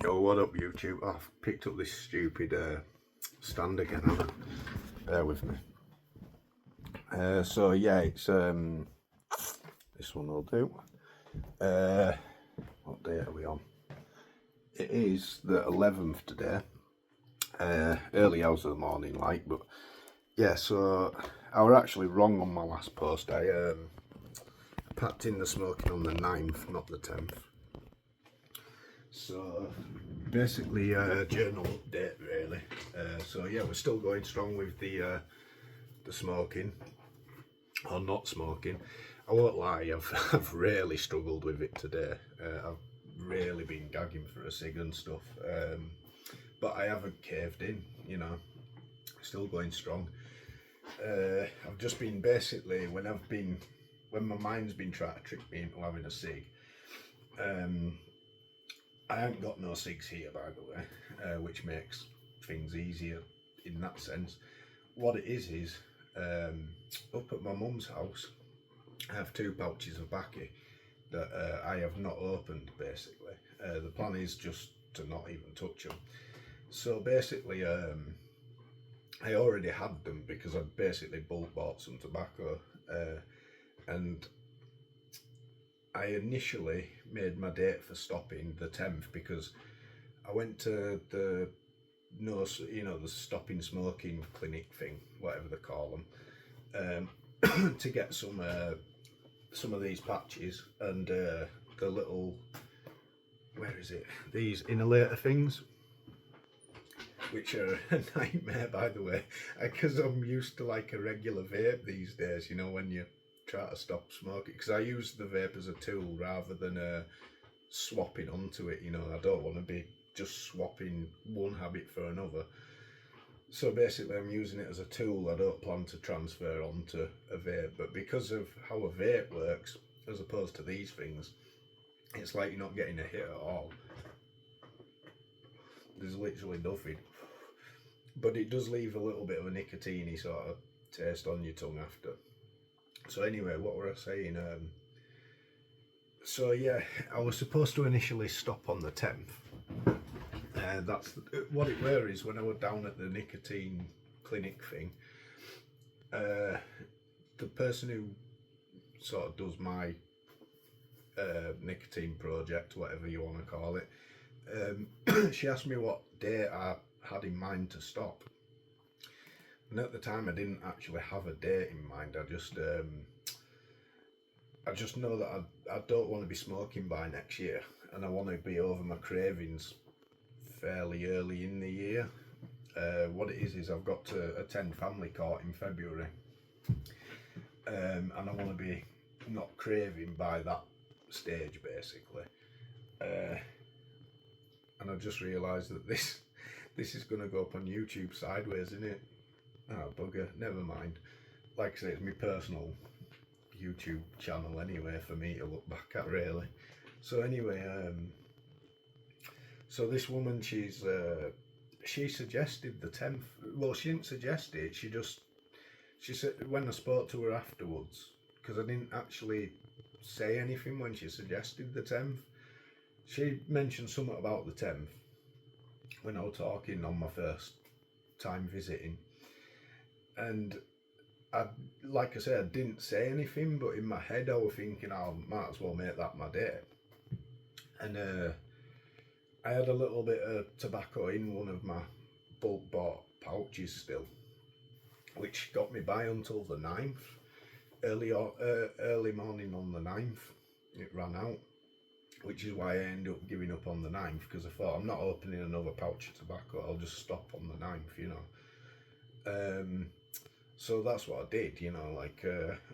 Yo, what up YouTube? I've picked up this stupid stand again, haven't I? Bear with me. So yeah, it's this one will do. What day are we on? It is the 11th today. Early hours of the morning, like, but yeah, so I was actually wrong on my last post. I packed in the smoking on the 9th, not the 10th. So basically journal update really. So yeah, we're still going strong with the smoking, or not smoking. I won't lie, I've really struggled with it today. I've really been gagging for a cig and stuff, but I haven't caved in, you know, still going strong. I've just been basically, when my mind's been trying to trick me into having a cig, I haven't got no cigs here, by the way, which makes things easier in that sense. What it is up at my mum's house, I have 2 pouches of baccy that I have not opened, basically. The plan is just to not even touch them. So basically, I already had them because I'd basically bulk bought some tobacco, and I initially made my date for stopping the 10th because I went to the the stopping smoking clinic thing, whatever they call them, to get some of these patches and the little, where is it? These inhalator things, which are a nightmare, by the way, because I'm used to like a regular vape these days, you know, when you try to stop smoking, because I use the vape as a tool rather than swapping onto it, you know. I don't want to be just swapping one habit for another. So basically I'm using it as a tool. I don't plan to transfer onto a vape, but because of how a vape works, as opposed to these things, it's like you're not getting a hit at all. There's literally nothing. But it does leave a little bit of a nicotine-y sort of taste on your tongue after. So anyway, what were I saying? So yeah, I was supposed to initially stop on the 10th. That's what it were, is when I was down at the nicotine clinic thing, the person who sort of does my nicotine project, whatever you want to call it, she asked me what date I had in mind to stop. And at the time I didn't actually have a date in mind. I just know that I don't want to be smoking by next year, and I want to be over my cravings fairly early in the year. What it is I've got to attend family court in February, and I want to be not craving by that stage, basically. And I just realised that this is going to go up on YouTube sideways, isn't it? Oh, bugger, never mind. Like I say, it's my personal YouTube channel anyway for me to look back at, really. So anyway, so this woman, she suggested the 10th. Well, she didn't suggest it, she said, when I spoke to her afterwards, because I didn't actually say anything when she suggested the 10th, she mentioned something about the 10th when I was talking on my first time visiting. And like I said, I didn't say anything, but in my head I was thinking I might as well make that my day. And I had a little bit of tobacco in one of my bulk bought pouches still, which got me by until the 9th. Early morning on the 9th, it ran out, which is why I ended up giving up on the 9th, because I thought I'm not opening another pouch of tobacco, I'll just stop on the 9th, you know. So that's what I did, you know, like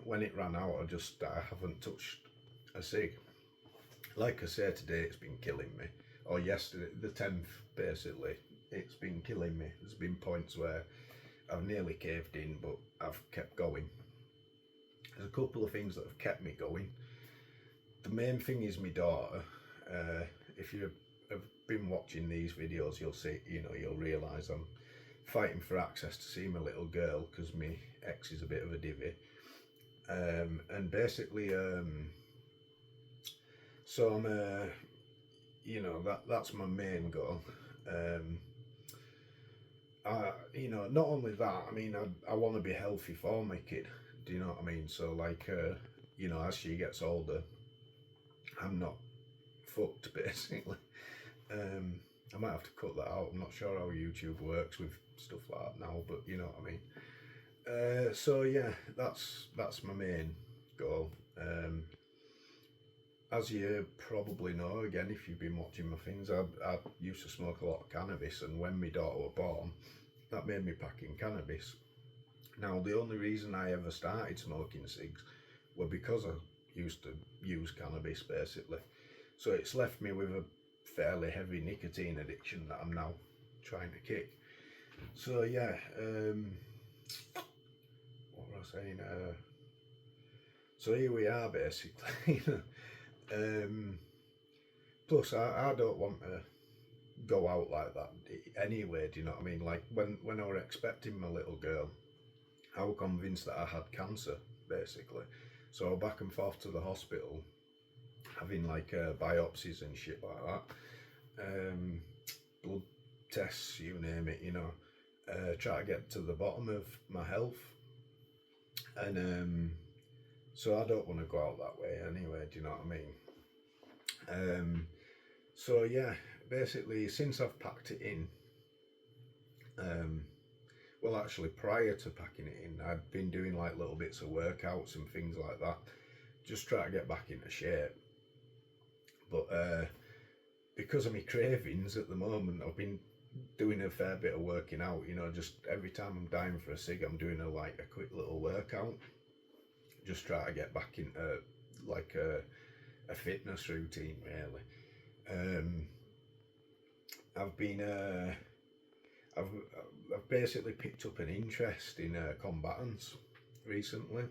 when it ran out, I haven't touched a cig. Like I say, today it's been killing me, or yesterday, the 10th, basically, it's been killing me. There's been points where I've nearly caved in, but I've kept going. There's a couple of things that have kept me going. The main thing is my daughter. If you have been watching these videos, you'll see, you know, you'll realise I'm fighting for access to see my little girl, because my ex is a bit of a divvy. And basically, so you know, that's my main goal. Um, not only that, I mean, I want to be healthy for my kid. Do you know what I mean? So, like, as she gets older, I'm not fucked, basically. Um, I might have to cut that out. I'm not sure how YouTube works with stuff like that now, but you know what I mean. So yeah, that's my main goal. As you probably know, again, if you've been watching my things, I used to smoke a lot of cannabis, and when my daughter was born, that made me pack in cannabis. Now, the only reason I ever started smoking cigs were because I used to use cannabis, basically. So it's left me with a fairly heavy nicotine addiction that I'm now trying to kick. So yeah, what was I saying? So here we are, basically. Plus, I don't want to go out like that anyway. Do you know what I mean? Like when I was expecting my little girl, I was convinced that I had cancer, basically. So I was back and forth to the hospital, having like biopsies and shit like that, blood tests, you name it. Try to get to the bottom of my health, and so I don't want to go out that way anyway. Do you know what I mean? So yeah, basically, since I've packed it in, well, actually, prior to packing it in, I'd been doing like little bits of workouts and things like that, just try to get back into shape. But because of my cravings at the moment, I've been doing a fair bit of working out. Just every time I'm dying for a cig, I'm doing a quick little workout. Just try to get back into like a fitness routine, really. I've been I've basically picked up an interest in combatants recently.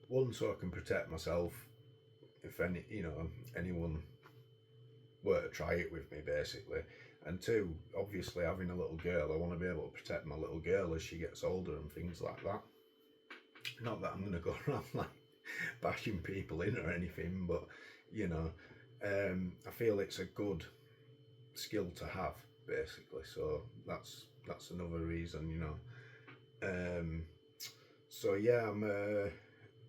One, so I can protect myself if anyone were to try it with me, basically. And two, obviously, having a little girl, I want to be able to protect my little girl as she gets older and things like that. Not that I'm going to go around like bashing people in or anything, but I feel it's a good skill to have, basically. So that's another reason. So yeah, I'm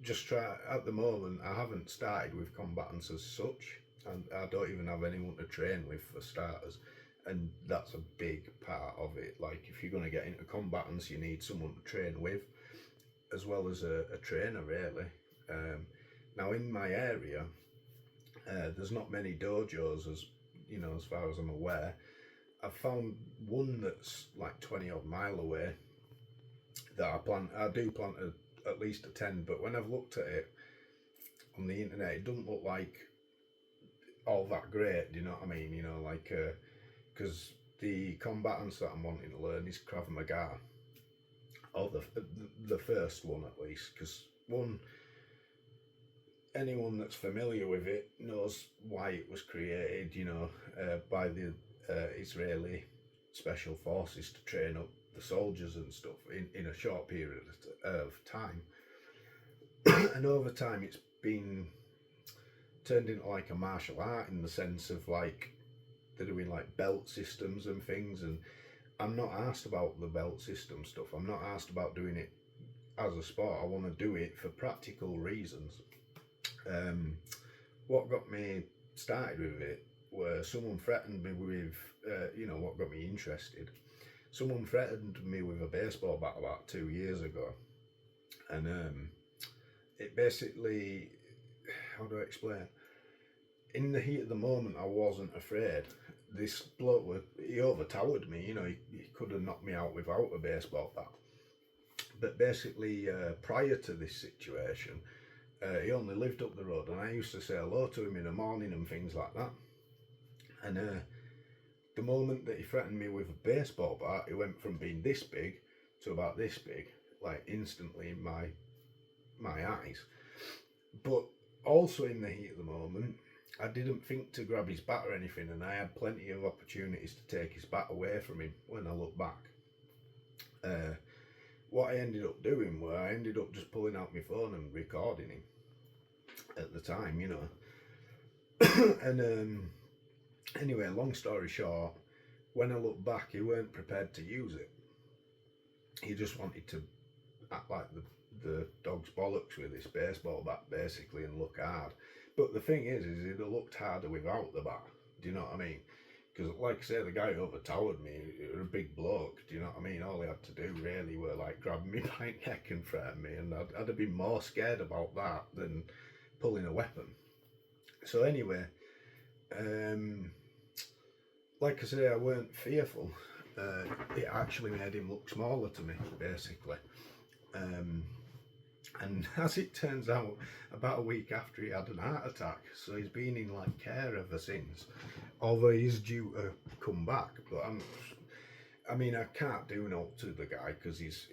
just try at the moment. I haven't started with combatants as such, and I don't even have anyone to train with for starters, and that's a big part of it. Like, if you're going to get into combatants, you need someone to train with, as well as a trainer, really. Now, in my area, there's not many dojos, as far as I'm aware. I've found one that's like 20 odd mile away that I do plan to at least attend, but when I've looked at it on the internet, it doesn't look like all that great. Do you know what I mean? Because the combatants that I'm wanting to learn is Krav Maga, or the first one at least, because anyone that's familiar with it knows why it was created, by the Israeli special forces to train up the soldiers and stuff in a short period of time. And over time, it's been turned into like a martial art, in the sense of like they're doing like belt systems and things. And I'm not asked about the belt system stuff. I'm not asked about doing it as a sport. I want to do it for practical reasons. What got me started with it were someone threatened me with, what got me interested. Someone threatened me with a baseball bat about 2 years ago, and it basically, how do I explain? In the heat of the moment, I wasn't afraid. This bloke, he overtowered me. He could have knocked me out without a baseball bat. But basically, prior to this situation, he only lived up the road, and I used to say hello to him in the morning and things like that. And the moment that he threatened me with a baseball bat, it went from being this big to about this big, like instantly in my eyes. But also in the heat of the moment, I didn't think to grab his bat or anything, and I had plenty of opportunities to take his bat away from him when I look back. What I ended up doing was I ended up just pulling out my phone and recording him at the time, And anyway, long story short, when I look back, he weren't prepared to use it. He just wanted to act like the dog's bollocks with this baseball bat, basically, and look hard. But the thing is he'd have looked harder without the bat. Do you know what I mean? Because, like I say, the guy overtowered me. He was a big bloke. Do you know what I mean? All he had to do really were like grab me by the neck and threaten me, and I'd have been more scared about that than pulling a weapon. So anyway, like I say, I weren't fearful. It actually made him look smaller to me, basically. And as it turns out, about a week after he had an heart attack, so he's been in like care ever since. Although he's due to come back, but I mean, I can't do no to the guy because he's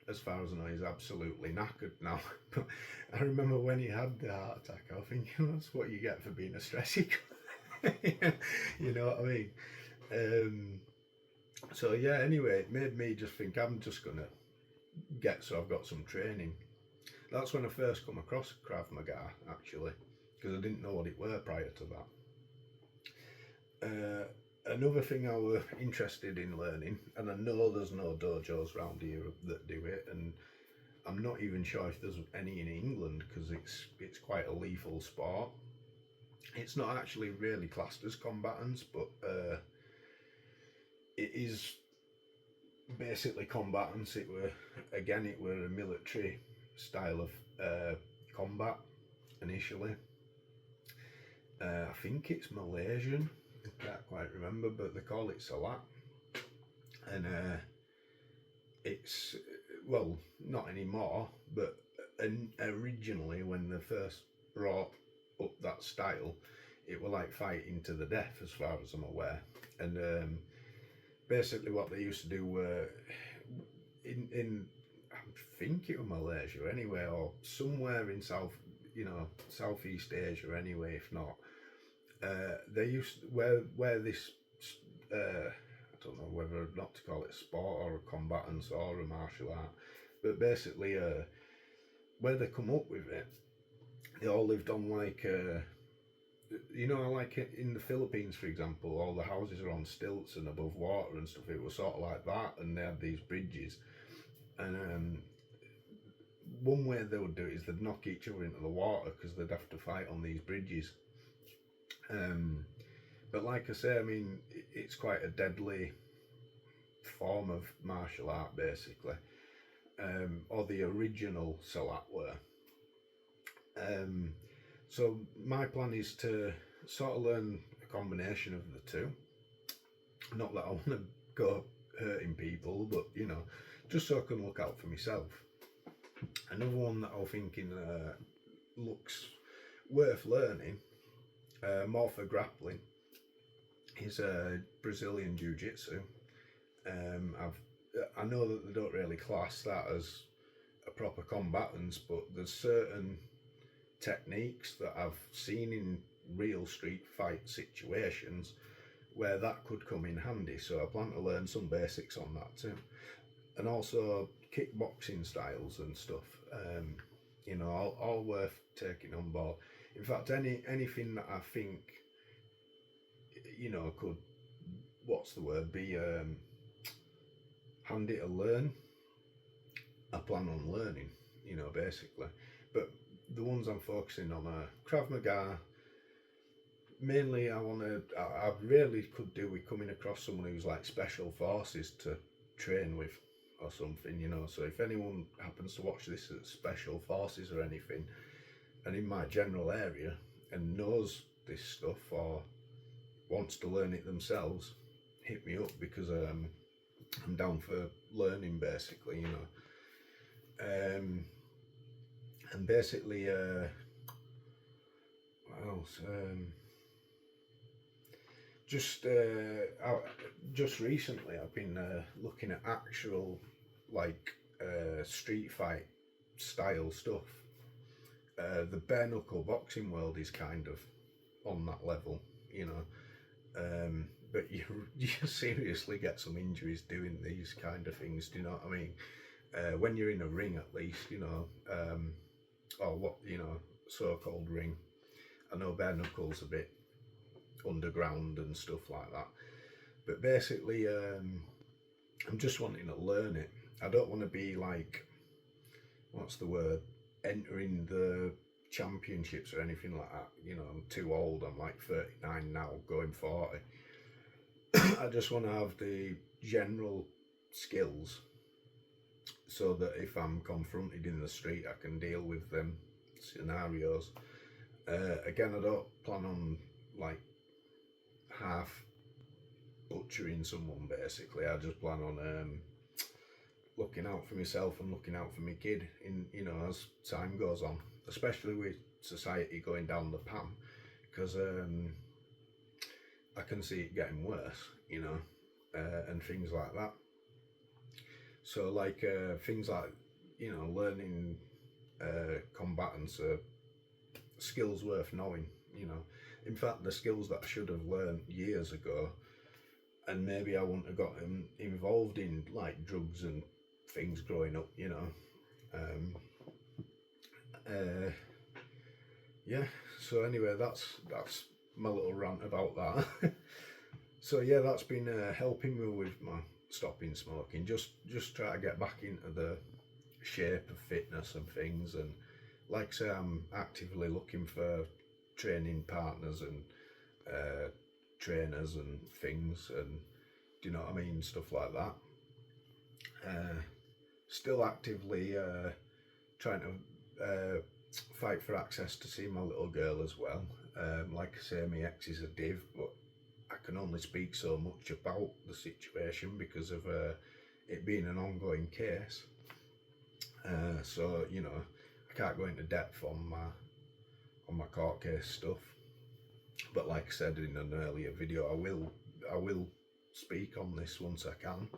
as far as I know, he's absolutely knackered now. But I remember when he had the heart attack, I was thinking, that's what you get for being a stressy guy. You know what I mean? So yeah, anyway, it made me just think I'm just gonna so I've got some training. That's when I first come across Krav Maga, actually, because I didn't know what it were prior to that. Another thing I were interested in learning, and I know there's no dojos around here that do it, and I'm not even sure if there's any in England because it's quite a lethal sport. It's not actually really classed as combatants, but it is basically combatants. It were a military style of combat initially. I think it's Malaysian. I can't quite remember, but they call it Salat, and it's, well, not anymore, but originally when they first brought up that style, it were like fighting to the death, as far as I'm aware. And basically what they used to do were in I think it was Malaysia anyway, or somewhere in Southeast Asia anyway, if not. They used where this I don't know whether or not to call it sport or a combatants or a martial art, but basically where they come up with it, they all lived on like like in the Philippines, for example, all the houses are on stilts and above water and stuff. It was sort of like that, and they had these bridges. And one way they would do it is they'd knock each other into the water because they'd have to fight on these bridges. But like I say, I mean, it's quite a deadly form of martial art, basically, or the original Salat were. So my plan is to sort of learn a combination of the two. Not that I want to go hurting people, but just so I can look out for myself. Another one that I'm thinking looks worth learning, more for grappling, is Brazilian Jiu-Jitsu. I know that they don't really class that as a proper combatants, but there's certain techniques that I've seen in real street fight situations where that could come in handy. So I plan to learn some basics on that too, and also kickboxing styles and stuff. All worth taking on board. In fact, anything that I think could, what's the word, be handy to learn, I plan on learning, basically. But the ones I'm focusing on are Krav Maga. Mainly, I really could do with coming across someone who's like special forces to train with or something, So if anyone happens to watch this at special forces or anything, and in my general area, and knows this stuff or wants to learn it themselves, hit me up, because I'm down for learning, basically, and basically what else? Just recently I've been looking at actual like street fight style stuff. The bare knuckle boxing world is kind of on that level, but you seriously get some injuries doing these kind of things. Do you know what I mean? When you're in a ring, at least, or what so-called ring. I know bare knuckles a bit underground and stuff like that, but basically I'm just wanting to learn it. I don't want to be like, what's the word, entering the championships or anything like that. You know, I'm too old. I'm like 39 now, going 40. I just want to have the general skills so that if I'm confronted in the street, I can deal with them scenarios. Again, I don't plan on like half butchering someone. Basically, I just plan on looking out for myself and looking out for my kid in, you know, as time goes on, especially with society going down the pan, because I can see it getting worse, you know, and things like that. So like things like, you know, learning combatants are skills worth knowing, you know. In fact, the skills that I should have learned years ago, and maybe I wouldn't have gotten involved in like drugs and things growing up, you know. Yeah. So anyway, that's my little rant about that. So yeah, that's been helping me with my stopping smoking. Just try to get back into the shape of fitness and things, and like I say, I'm actively looking for training partners and trainers and things, and do you know what I mean, stuff like that. Still actively trying to fight for access to see my little girl as well. Like I say, my ex is a div, but I can only speak so much about the situation because of it being an ongoing case. So you know, I can't go into depth on my court case stuff. But like I said in an earlier video, I will speak on this once I can.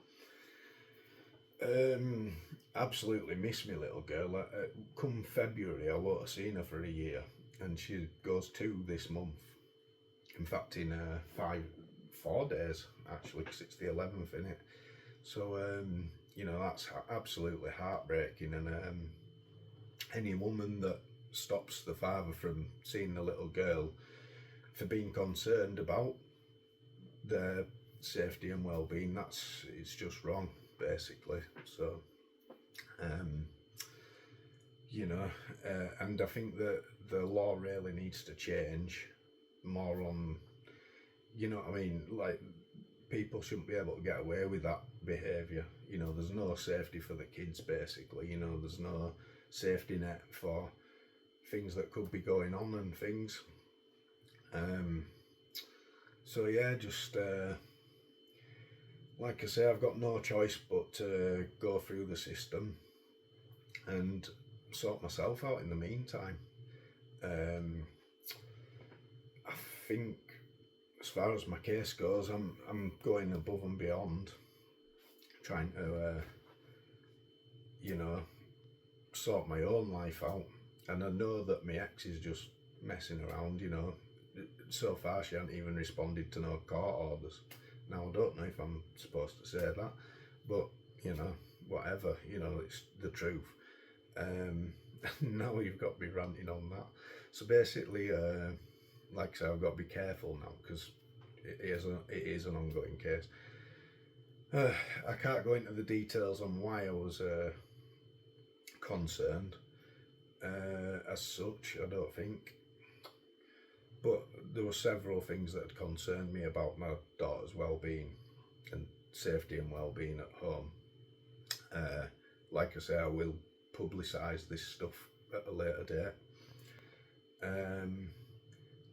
Absolutely miss my little girl. Come February, I won't have seen her for a year, and she goes 2 this month. In fact, in 4 days actually, because it's the 11th, isn't it? So you know, that's absolutely heartbreaking, and any woman that stops the father from seeing the little girl for being concerned about their safety and well-being, it's just wrong, basically. So you know, and I think that the law really needs to change more on, you know what I mean, like people shouldn't be able to get away with that behaviour. You know, there's no safety for the kids, basically. You know, there's no safety net for things that could be going on and things. So yeah, just like I say, I've got no choice but to go through the system and sort myself out in the meantime. I think as far as my case goes, I'm going above and beyond, trying to you know, sort my own life out. And I know that my ex is just messing around, you know. So far she hasn't even responded to no court orders. Now I don't know if I'm supposed to say that, but you know, whatever, you know, it's the truth. Now you've got me ranting on that. So basically, like I say, I've got to be careful now because it is an ongoing case. I can't go into the details on why I was concerned as such, I don't think. But there were several things that had concerned me about my daughter's well-being and safety and well-being at home. Like I say, I will publicise this stuff at a later date.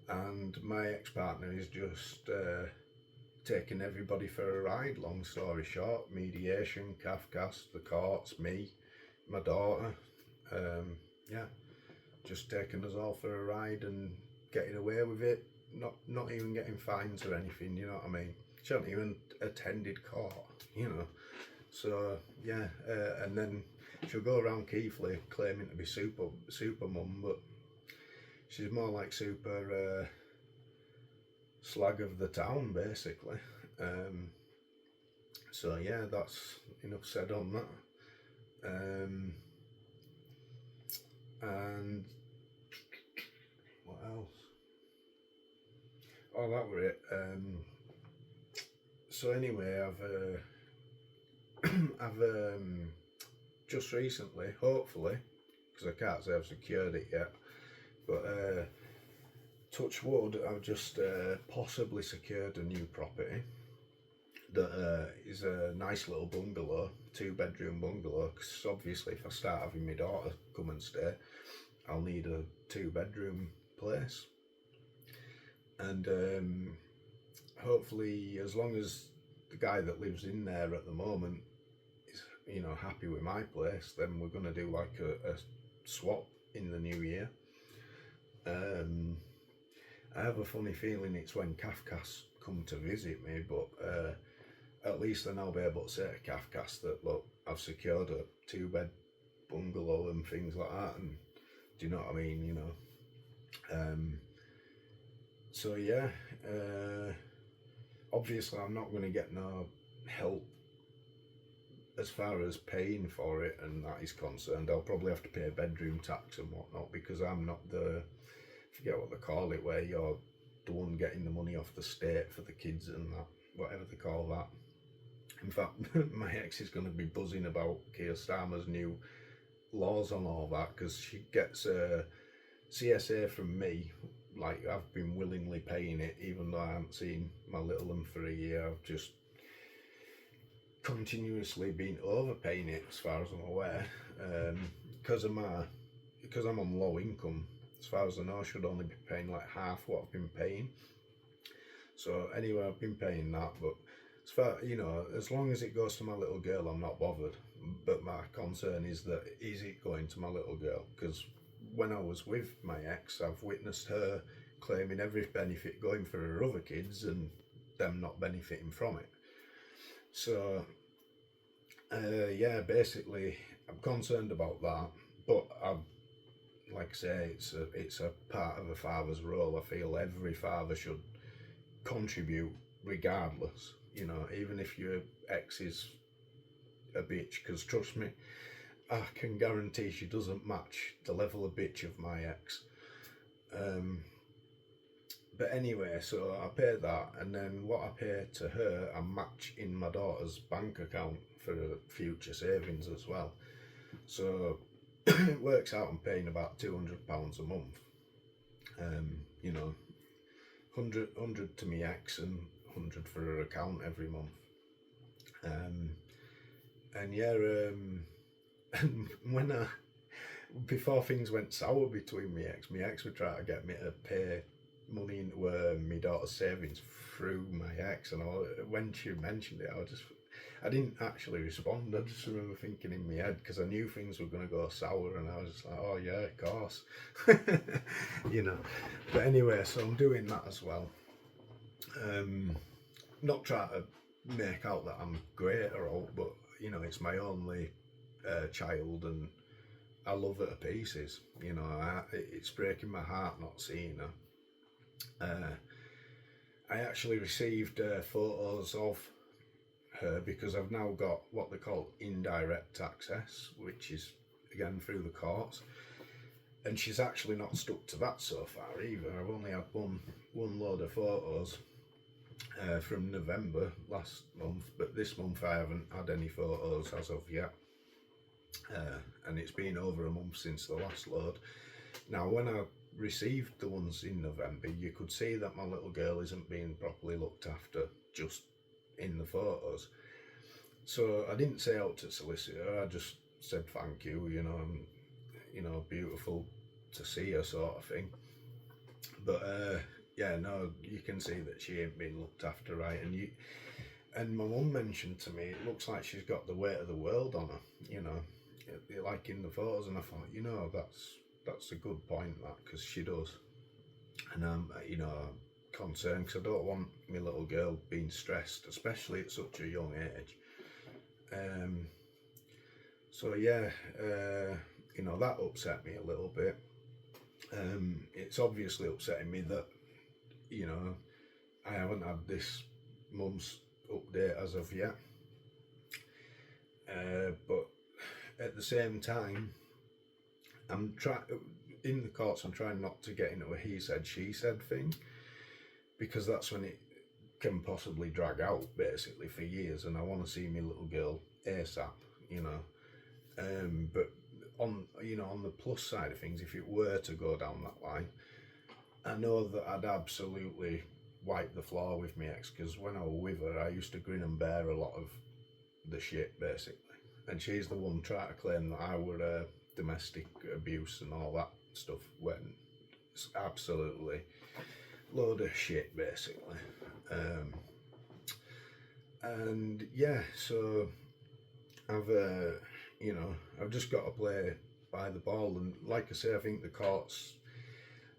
And my ex-partner is just taking everybody for a ride, long story short. Mediation, CAFCAS, the courts, me, my daughter. Yeah, just taking us all for a ride and getting away with it, not even getting fines or anything, you know what I mean? She hasn't even attended court, you know. So yeah, and then she'll go around Keighley claiming to be super mum, but she's more like super slag of the town, basically. So yeah, that's enough said on that. And what else? oh, that were it. So anyway, I've just recently, hopefully, because I can't say I've secured it yet, but touch wood, I've just possibly secured a new property that is a nice little bungalow, 2-bedroom bungalow, because obviously if I start having my daughter come and stay, I'll need a 2-bedroom place. And hopefully, as long as the guy that lives in there at the moment is, you know, happy with my place, then we're going to do like a swap in the new year. I have a funny feeling it's when Kafkas come to visit me, but at least then I'll be able to say to Kafkas that, look, I've secured a 2-bed bungalow and things like that, and do you know what I mean, you know. So yeah, obviously I'm not going to get no help as far as paying for it and that is concerned. I'll probably have to pay bedroom tax and whatnot, because I'm not the, I forget what they call it, where you're the one getting the money off the state for the kids and that, whatever they call that. In fact, my ex is going to be buzzing about Keir Starmer's new laws on all that, because she gets a CSA from me. Like, I've been willingly paying it, even though I haven't seen my little one for a year. I've just continuously been overpaying it, as far as I'm aware, because I'm on low income. As far as I know, I should only be paying like half what I've been paying. So anyway, I've been paying that, but as far, you know, as long as it goes to my little girl, I'm not bothered. But my concern is that, is it going to my little girl? Because when I was with my ex, I've witnessed her claiming every benefit going for her other kids and them not benefiting from it. So yeah, basically I'm concerned about that, but like I say, it's a part of a father's role. I feel every father should contribute regardless, you know, even if your ex is a bitch, because trust me, I can guarantee she doesn't match the level of bitch of my ex. But anyway, so I pay that, and then what I pay to her, I match in my daughter's bank account for future savings as well. So it works out I'm paying about £200 a month. You know, 100 to me ex and 100 for her account every month. And yeah, and when before things went sour between my ex would try to get me to pay money into my daughter's savings through my ex, and when she mentioned it, I didn't actually respond. I just remember thinking in my head, because I knew things were going to go sour, and I was just like, oh yeah, of course. You know. But anyway, so I'm doing that as well. Not trying to make out that I'm great or all, but you know, it's my only child, and I love her to pieces. You know, it's breaking my heart not seeing her. I actually received photos of her, because I've now got what they call indirect access, which is again through the courts, and she's actually not stuck to that so far either. I've only had one load of photos from November last month, but this month I haven't had any photos as of yet, and it's been over a month since the last load. Now, when I received the ones in November, you could see that my little girl isn't being properly looked after just in the photos. So I didn't say out to solicitor, I just said thank you, you know, you know, beautiful to see her sort of thing. But yeah, no, you can see that she ain't been looked after right, and my mum mentioned to me, it looks like she's got the weight of the world on her, you know, like in the photos, and I thought, you know, that's a good point, that, because she does. And I'm, you know, concerned, because I don't want my little girl being stressed, especially at such a young age. So yeah, you know, that upset me a little bit. It's obviously upsetting me that, you know, I haven't had this mum's update as of yet. But at the same time, I'm trying in the courts. I'm trying not to get into a he said she said thing, because that's when it can possibly drag out basically for years, and I want to see my little girl ASAP, you know. But on on the plus side of things, if it were to go down that line, I know that I'd absolutely wipe the floor with my ex, because when I was with her, I used to grin and bear a lot of the shit basically, and she's the one trying to claim that I were domestic abuse and all that stuff, when it's absolutely load of shit basically. And yeah, so I've I've just got to play by the ball, and like I say, I think the courts,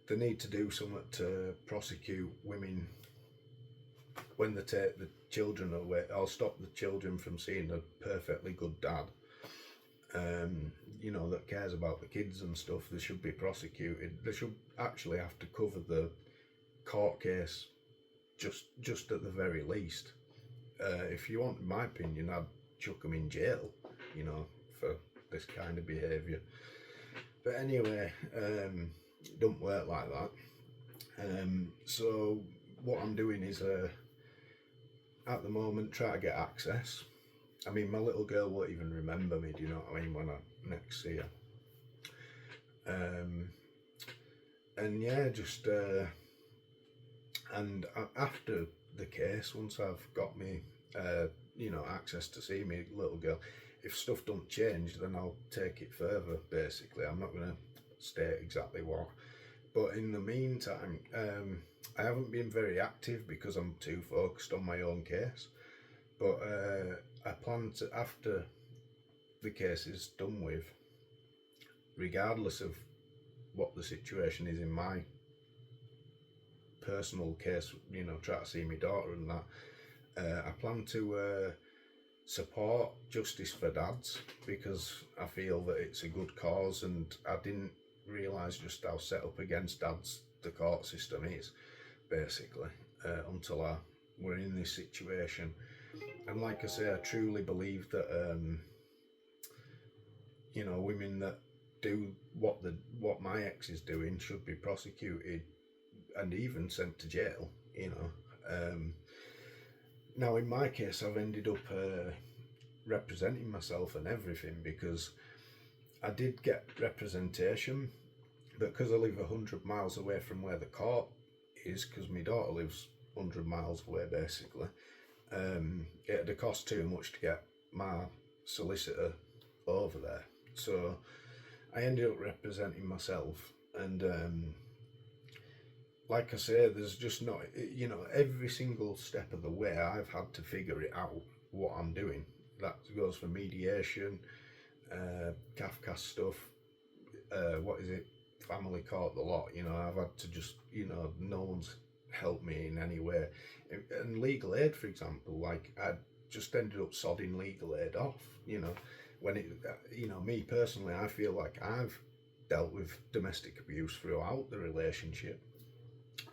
they need to do something to prosecute women when they take the children away, or stop the children from seeing a perfectly good dad, that cares about the kids and stuff. They should be prosecuted. They should actually have to cover the court case, just at the very least. If you want my opinion, I'd chuck them in jail, for this kind of behaviour. But anyway, it don't work like that. So what I'm doing is, at the moment, try to get access. I mean, my little girl won't even remember me, do you know what I mean, when I next see her. And yeah, just, and after the case, once I've got me, access to see me little girl, if stuff don't change, then I'll take it further, basically. I'm not going to state exactly what. But in the meantime, I haven't been very active because I'm too focused on my own case. But I plan to, after the case is done with, regardless of what the situation is in my personal case, try to see my daughter and that, I plan to support Justice for Dads, because I feel that it's a good cause, and I didn't realise just how set up against dads the court system is, basically, until I were in this situation. And like I say, I truly believe that women that do what my ex is doing should be prosecuted and even sent to jail. Now in my case, I've ended up representing myself and everything, because I did get representation, but because I live 100 miles away from where the court is, because my daughter lives 100 miles away basically, it'd have cost too much to get my solicitor over there. So I ended up representing myself, and like I say, there's just not, every single step of the way I've had to figure it out, what I'm doing. That goes for mediation, Kafka stuff, family court, the lot. I've had to just, no one's helped me in any way. And legal aid, for example, like I just ended up sodding legal aid off, when it, me personally, I feel like I've dealt with domestic abuse throughout the relationship,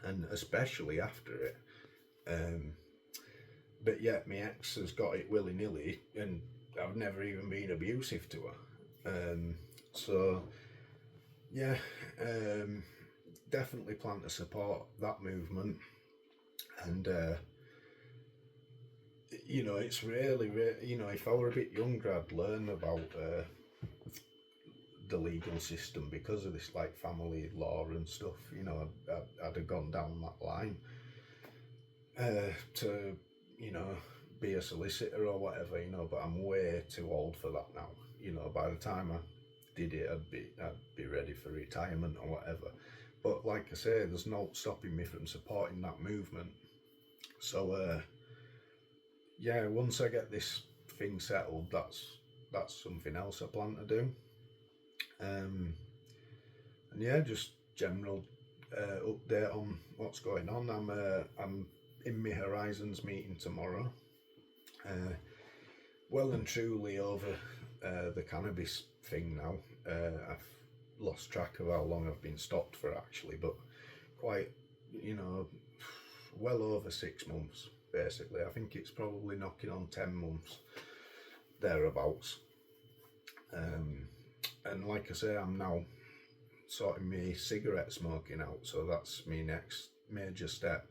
and especially after it. But yet my ex has got it willy-nilly, and I've never even been abusive to her. So yeah, definitely plan to support that movement. And it's really, if I were a bit younger, I'd learn about the legal system, because of this, like, family law and stuff. I'd have gone down that line to be a solicitor or whatever, but I'm way too old for that now. By the time I did it, I'd be ready for retirement or whatever. But like I say, there's no stopping me from supporting that movement. So yeah, once I get this thing settled, that's something else I plan to do. And yeah, just general update on what's going on. I'm in my Horizons meeting tomorrow. Well and truly over the cannabis thing now. I've lost track of how long I've been stopped for, actually, but quite, well over 6 months basically. I think it's probably knocking on 10 months, thereabouts. And like I say, I'm now sorting my cigarette smoking out, so that's my next major step.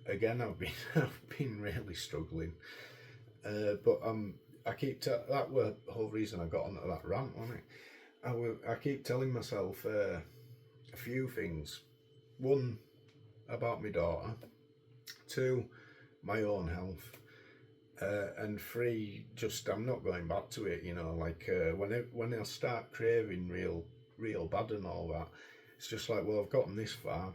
again, I've been really struggling. But I keep that was the whole reason I got onto that rant, wasn't it? I keep telling myself a few things. One, about my daughter. Two, my own health. And three, just I'm not going back to it. You know, like when I start craving real bad and all that, it's just like, well, I've gotten this far.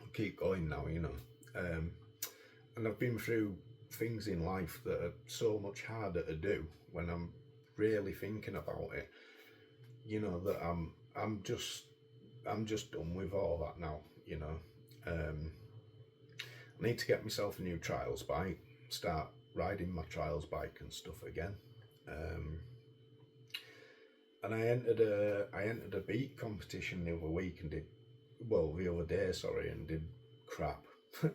I'll keep going now. You know, and I've been through things in life that are so much harder to do when I'm really thinking about it. You know that I'm just done with all that now. You know, I need to get myself a new trials bike, start riding my trials bike and stuff again. Um, and I entered a beat competition the other week and the other day, sorry, and did crap.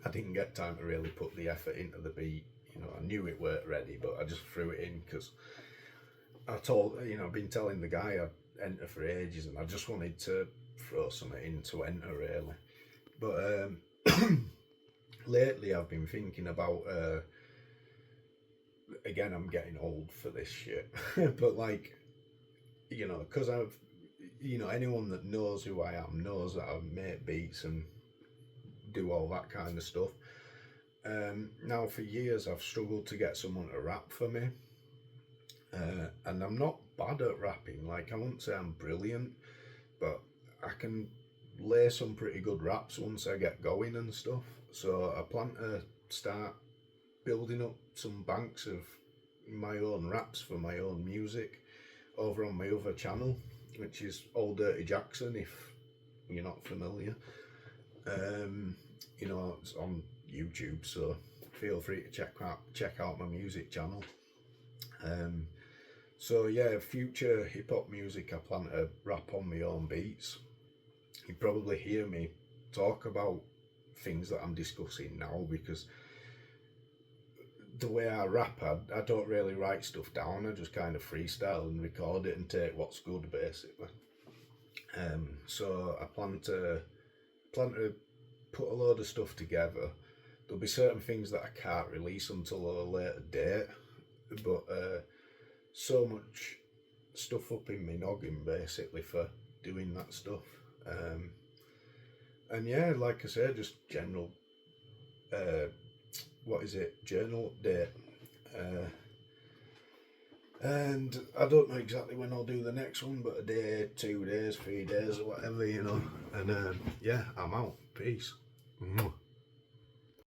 I didn't get time to really put the effort into the beat. You know, I knew it weren't ready, but I just threw it in because I've been telling the guy I'd enter for ages, and I just wanted to throw something in to enter really. But lately I've been thinking about, again, I'm getting old for this shit, but like, you know, because anyone that knows who I am knows that I make beats and do all that kind of stuff. Now, for years, I've struggled to get someone to rap for me, and I'm not bad at rapping. Like, I won't say I'm brilliant, but I can lay some pretty good raps once I get going and stuff. So I plan to start building up some banks of my own raps for my own music over on my other channel, which is Old Dirty Jackson, if you're not familiar. You know, it's on YouTube, so feel free to check out my music channel. So yeah, future hip hop music, I plan to rap on my own beats. You probably hear me talk about things that I'm discussing now because the way I rap, I don't really write stuff down. I just kind of freestyle and record it and take what's good, basically. So I plan to put a load of stuff together. There'll be certain things that I can't release until a later date, but so much stuff up in my noggin basically for doing that stuff. And yeah, like I said, just general journal update. And I don't know exactly when I'll do the next one, but a day, 2 days, 3 days, or whatever, you know. And yeah, I'm out. Peace.